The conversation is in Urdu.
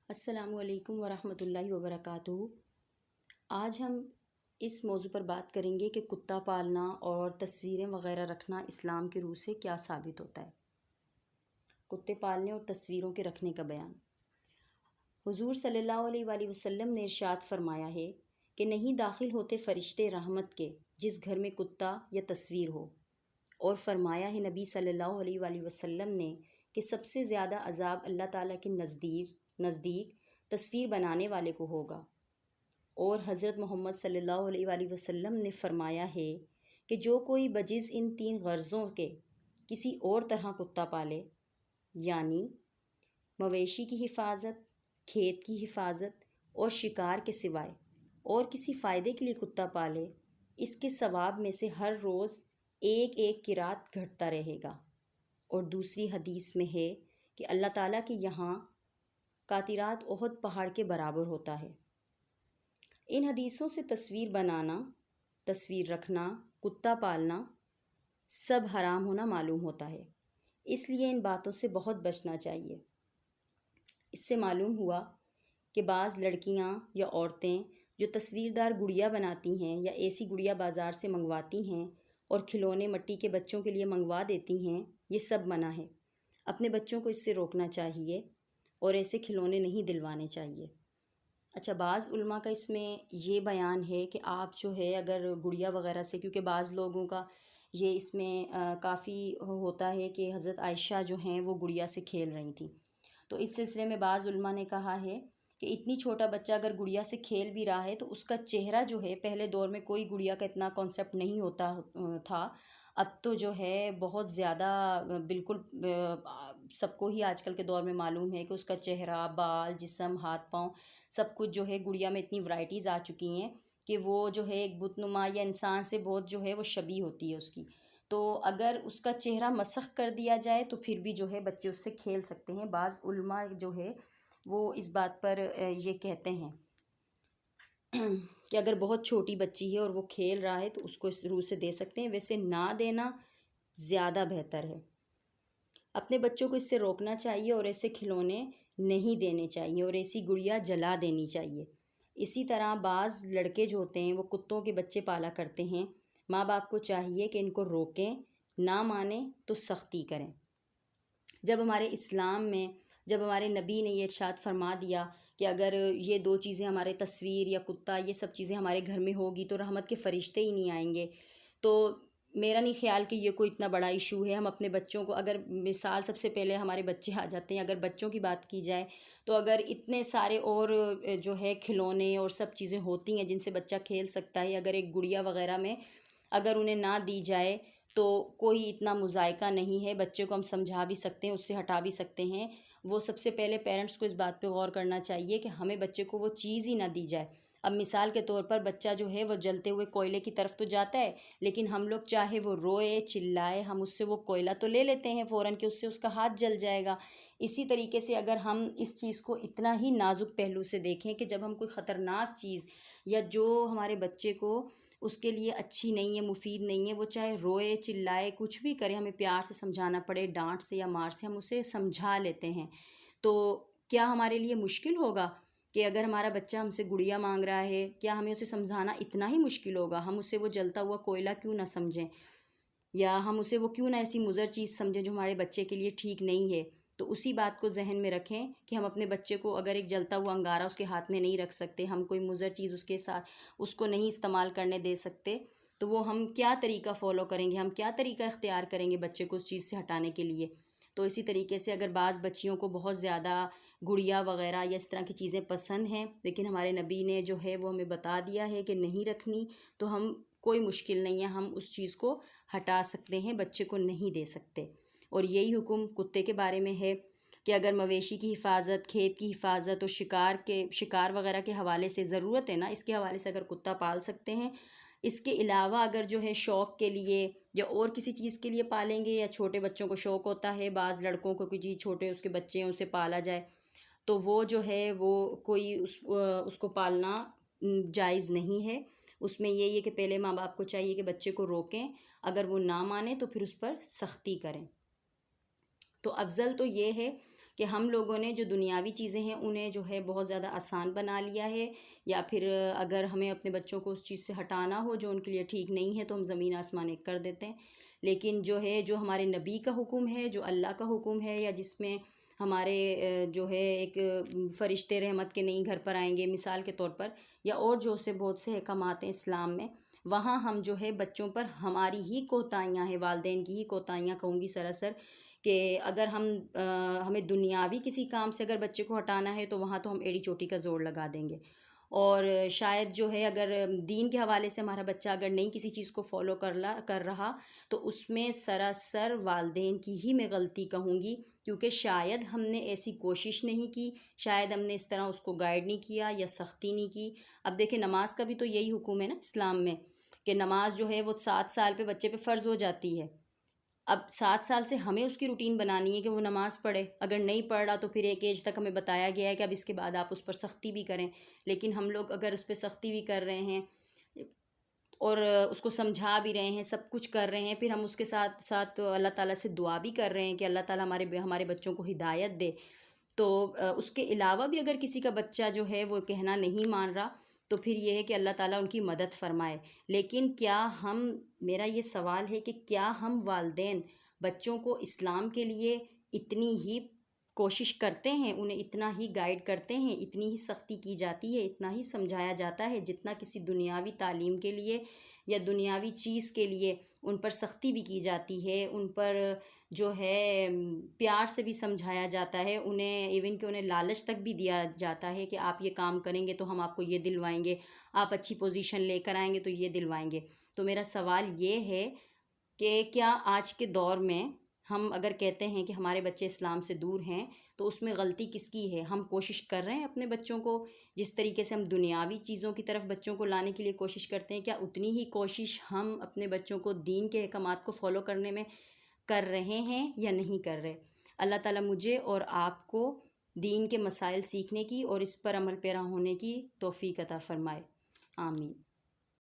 السلام علیکم ورحمۃ اللہ وبرکاتہ۔ آج ہم اس موضوع پر بات کریں گے کہ کتا پالنا اور تصویریں وغیرہ رکھنا اسلام کی روح سے کیا ثابت ہوتا ہے۔ کتے پالنے اور تصویروں کے رکھنے کا بیان۔ حضور صلی اللہ علیہ وآلہ وسلم نے ارشاد فرمایا ہے کہ نہیں داخل ہوتے فرشتے رحمت کے جس گھر میں کتا یا تصویر ہو، اور فرمایا ہے نبی صلی اللہ علیہ وآلہ وسلم نے کہ سب سے زیادہ عذاب اللہ تعالیٰ کے نزدیک تصویر بنانے والے کو ہوگا۔ اور حضرت محمد صلی اللہ علیہ وآلہ وسلم نے فرمایا ہے کہ جو کوئی بجز ان 3 غرضوں کے کسی اور طرح کتا پالے، یعنی مویشی کی حفاظت، کھیت کی حفاظت اور شکار کے سوائے اور کسی فائدے کے لیے کتا پالے، اس کے ثواب میں سے ہر روز ایک قرات گھٹتا رہے گا۔ اور دوسری حدیث میں ہے کہ اللہ تعالیٰ کے یہاں قاطرات احد پہاڑ کے برابر ہوتا ہے۔ ان حدیثوں سے تصویر بنانا، تصویر رکھنا، کتا پالنا سب حرام ہونا معلوم ہوتا ہے، اس لیے ان باتوں سے بہت بچنا چاہیے۔ اس سے معلوم ہوا کہ بعض لڑکیاں یا عورتیں جو تصویردار گڑیا بناتی ہیں یا ایسی گڑیا بازار سے منگواتی ہیں اور کھلونے مٹی کے بچوں کے لیے منگوا دیتی ہیں، یہ سب منع ہے۔ اپنے بچوں کو اس سے روکنا چاہیے اور ایسے کھلونے نہیں دلوانے چاہیے۔ اچھا، بعض علماء کا اس میں یہ بیان ہے کہ آپ جو ہے اگر گڑیا وغیرہ سے، کیونکہ بعض لوگوں کا یہ اس میں کافی ہوتا ہے کہ حضرت عائشہ جو ہیں وہ گڑیا سے کھیل رہی تھیں، تو اس سلسلے میں بعض علماء نے کہا ہے کہ اتنی چھوٹا بچہ اگر گڑیا سے کھیل بھی رہا ہے تو اس کا چہرہ جو ہے، پہلے دور میں کوئی گڑیا کا اتنا کانسیپٹ نہیں ہوتا تھا، اب تو جو ہے بہت زیادہ بالکل سب کو ہی آج کل کے دور میں معلوم ہے کہ اس کا چہرہ، بال، جسم، ہاتھ پاؤں سب کچھ جو ہے گڑیا میں اتنی ورائٹیز آ چکی ہیں کہ وہ جو ہے ایک بت نما یا انسان سے بہت جو ہے وہ شبیہ ہوتی ہے اس کی۔ تو اگر اس کا چہرہ مسخ کر دیا جائے تو پھر بھی جو ہے بچے اس سے کھیل سکتے ہیں۔ بعض علماء جو ہے وہ اس بات پر یہ کہتے ہیں کہ اگر بہت چھوٹی بچی ہے اور وہ کھیل رہا ہے تو اس کو اس روح سے دے سکتے ہیں، ویسے نہ دینا زیادہ بہتر ہے۔ اپنے بچوں کو اس سے روکنا چاہیے اور ایسے کھلونے نہیں دینے چاہیے اور ایسی گڑیا جلا دینی چاہیے۔ اسی طرح بعض لڑکے جو ہوتے ہیں وہ کتوں کے بچے پالا کرتے ہیں، ماں باپ کو چاہیے کہ ان کو روکیں، نہ مانیں تو سختی کریں۔ جب ہمارے اسلام میں، جب ہمارے نبی نے یہ ارشاد فرما دیا کہ اگر یہ 2 چیزیں ہمارے تصویر یا کتا یہ سب چیزیں ہمارے گھر میں ہوگی تو رحمت کے فرشتے ہی نہیں آئیں گے، تو میرا نہیں خیال کہ یہ کوئی اتنا بڑا ایشو ہے۔ ہم اپنے بچوں کو، اگر مثال سب سے پہلے ہمارے بچے آ جاتے ہیں، اگر بچوں کی بات کی جائے تو اگر اتنے سارے اور جو ہے کھلونے اور سب چیزیں ہوتی ہیں جن سے بچہ کھیل سکتا ہے، اگر ایک گڑیا وغیرہ میں اگر انہیں نہ دی جائے تو کوئی اتنا مضائقہ نہیں ہے، بچے کو ہم سمجھا بھی سکتے ہیں، اس سے ہٹا بھی سکتے ہیں۔ وہ سب سے پہلے پیرنٹس کو اس بات پہ غور کرنا چاہیے کہ ہمیں بچے کو وہ چیز ہی نہ دی جائے۔ اب مثال کے طور پر بچہ جو ہے وہ جلتے ہوئے کوئلے کی طرف تو جاتا ہے، لیکن ہم لوگ چاہے وہ روئے چلائے، ہم اس سے وہ کوئلہ تو لے لیتے ہیں فوراً کہ اس سے اس کا ہاتھ جل جائے گا۔ اسی طریقے سے اگر ہم اس چیز کو اتنا ہی نازک پہلو سے دیکھیں کہ جب ہم کوئی خطرناک چیز یا جو ہمارے بچے کو اس کے لیے اچھی نہیں ہے، مفید نہیں ہے، وہ چاہے روئے چلائے کچھ بھی کرے، ہمیں پیار سے سمجھانا پڑے، ڈانٹ سے یا مار سے ہم اسے سمجھا لیتے ہیں، تو کیا ہمارے لیے مشکل ہوگا کہ اگر ہمارا بچہ ہم سے گڑیا مانگ رہا ہے، کیا ہمیں اسے سمجھانا اتنا ہی مشکل ہوگا؟ ہم اسے وہ جلتا ہوا کوئلہ کیوں نہ سمجھیں، یا ہم اسے وہ کیوں نہ ایسی مضر چیز سمجھیں جو ہمارے بچے کے لیے ٹھیک نہیں ہے؟ تو اسی بات کو ذہن میں رکھیں کہ ہم اپنے بچے کو اگر ایک جلتا ہوا انگارہ اس کے ہاتھ میں نہیں رکھ سکتے، ہم کوئی مضر چیز اس کے ساتھ اس کو نہیں استعمال کرنے دے سکتے، تو وہ ہم کیا طریقہ فالو کریں گے، ہم کیا طریقہ اختیار کریں گے بچے کو اس چیز سے ہٹانے کے لیے؟ تو اسی طریقے سے اگر بعض بچیوں کو بہت زیادہ گڑیا وغیرہ یا اس طرح کی چیزیں پسند ہیں، لیکن ہمارے نبی نے جو ہے وہ ہمیں بتا دیا ہے کہ نہیں رکھنی، تو ہم کوئی مشکل نہیں ہے، ہم اس چیز کو ہٹا سکتے ہیں، بچے کو نہیں دے سکتے۔ اور یہی حکم کتے کے بارے میں ہے کہ اگر مویشی کی حفاظت، کھیت کی حفاظت اور شکار وغیرہ کے حوالے سے ضرورت ہے نا، اس کے حوالے سے اگر کتا پال سکتے ہیں۔ اس کے علاوہ اگر جو ہے شوق کے لیے یا اور کسی چیز کے لیے پالیں گے، یا چھوٹے بچوں کو شوق ہوتا ہے، بعض لڑکوں کو کہ جی چھوٹے اس کے بچے ہیں اسے پالا جائے، تو وہ جو ہے وہ کوئی اس کو پالنا جائز نہیں ہے۔ اس میں یہی ہے کہ پہلے ماں باپ کو چاہیے کہ بچے کو روکیں، اگر وہ نہ مانے تو پھر اس پر سختی کریں۔ تو افضل تو یہ ہے کہ ہم لوگوں نے جو دنیاوی چیزیں ہیں انہیں جو ہے بہت زیادہ آسان بنا لیا ہے، یا پھر اگر ہمیں اپنے بچوں کو اس چیز سے ہٹانا ہو جو ان کے لیے ٹھیک نہیں ہے تو ہم زمین آسمان ایک کر دیتے ہیں۔ لیکن جو ہے جو ہمارے نبی کا حکم ہے، جو اللہ کا حکم ہے، یا جس میں ہمارے جو ہے ایک فرشتے رحمت کے نہیں گھر پر آئیں گے مثال کے طور پر، یا اور جو سے بہت سے احکامات ہیں اسلام میں، وہاں ہم جو ہے بچوں پر ہماری ہی کوتاہیاں ہیں، والدین کی ہی کوتاہیاں کہوں گی سراسر، کہ اگر ہمیں دنیاوی کسی کام سے اگر بچے کو ہٹانا ہے تو وہاں تو ہم ایڑی چوٹی کا زور لگا دیں گے، اور شاید جو ہے اگر دین کے حوالے سے ہمارا بچہ اگر نہیں کسی چیز کو فالو کر رہا تو اس میں سراسر والدین کی ہی میں غلطی کہوں گی، کیونکہ شاید ہم نے ایسی کوشش نہیں کی، شاید ہم نے اس طرح اس کو گائیڈ نہیں کیا یا سختی نہیں کی۔ اب دیکھیں نماز کا بھی تو یہی حکم ہے نا اسلام میں، کہ نماز جو ہے وہ 7 سال پہ بچے پہ فرض ہو جاتی ہے۔ اب 7 سال سے ہمیں اس کی روٹین بنانی ہے کہ وہ نماز پڑھے، اگر نہیں پڑھ رہا تو پھر ایک ایج تک ہمیں بتایا گیا ہے کہ اب اس کے بعد آپ اس پر سختی بھی کریں، لیکن ہم لوگ اگر اس پہ سختی بھی کر رہے ہیں اور اس کو سمجھا بھی رہے ہیں، سب کچھ کر رہے ہیں، پھر ہم اس کے ساتھ ساتھ اللہ تعالیٰ سے دعا بھی کر رہے ہیں کہ اللہ تعالیٰ ہمارے بچوں کو ہدایت دے، تو اس کے علاوہ بھی اگر کسی کا بچہ جو ہے وہ کہنا نہیں مان رہا تو پھر یہ ہے کہ اللہ تعالیٰ ان کی مدد فرمائے۔ لیکن میرا یہ سوال ہے کہ کیا ہم والدین بچوں کو اسلام کے لیے اتنی ہی کوشش کرتے ہیں، انہیں اتنا ہی گائیڈ کرتے ہیں، اتنی ہی سختی کی جاتی ہے، اتنا ہی سمجھایا جاتا ہے جتنا کسی دنیاوی تعلیم کے لیے یا دنیاوی چیز کے لیے ان پر سختی بھی کی جاتی ہے، ان پر جو ہے پیار سے بھی سمجھایا جاتا ہے، انہیں ایون کہ انہیں لالچ تک بھی دیا جاتا ہے کہ آپ یہ کام کریں گے تو ہم آپ کو یہ دلوائیں گے، آپ اچھی پوزیشن لے کر آئیں گے تو یہ دلوائیں گے۔ تو میرا سوال یہ ہے کہ کیا آج کے دور میں ہم اگر کہتے ہیں کہ ہمارے بچے اسلام سے دور ہیں تو اس میں غلطی کس کی ہے؟ ہم کوشش کر رہے ہیں اپنے بچوں کو جس طریقے سے ہم دنیاوی چیزوں کی طرف بچوں کو لانے کے لیے کوشش کرتے ہیں، کیا اتنی ہی کوشش ہم اپنے بچوں کو دین کے احکامات کو فالو کرنے میں کر رہے ہیں یا نہیں کر رہے؟ اللہ تعالیٰ مجھے اور آپ کو دین کے مسائل سیکھنے کی اور اس پر عمل پیرا ہونے کی توفیق عطا فرمائے، آمین۔